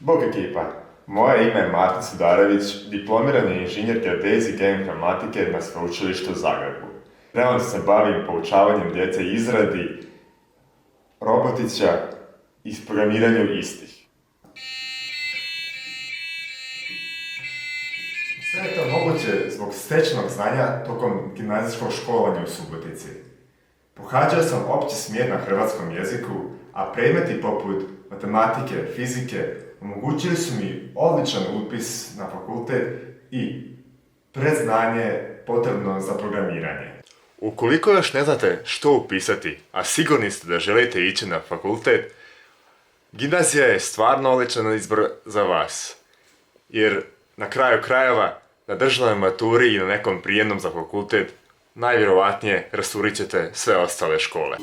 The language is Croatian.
Bog ekipa, moje ime je Martin Sudarević, diplomirani inženjer geodezije i geoinformatike na Sveučilištu u Zagrebu. Trenutno se bavim poučavanjem djece izradi robotića i programiranju istih. Sve je to moguće zbog stečenog znanja tokom gimnazijskog školovanja u Subotici. Pohađao sam opći smjer na hrvatskom jeziku, a predmeti poput matematike, fizike omogućili su mi odličan upis na fakultet i predznanje potrebno za programiranje. Ukoliko još ne znate što upisati, a sigurni ste da želite ići na fakultet, gimnazija je stvarno odličan izbor za vas. Jer na kraju krajeva, na državnoj maturi i na nekom prijemnom za fakultet, najvjerovatnije rasturit ćete sve ostale škole.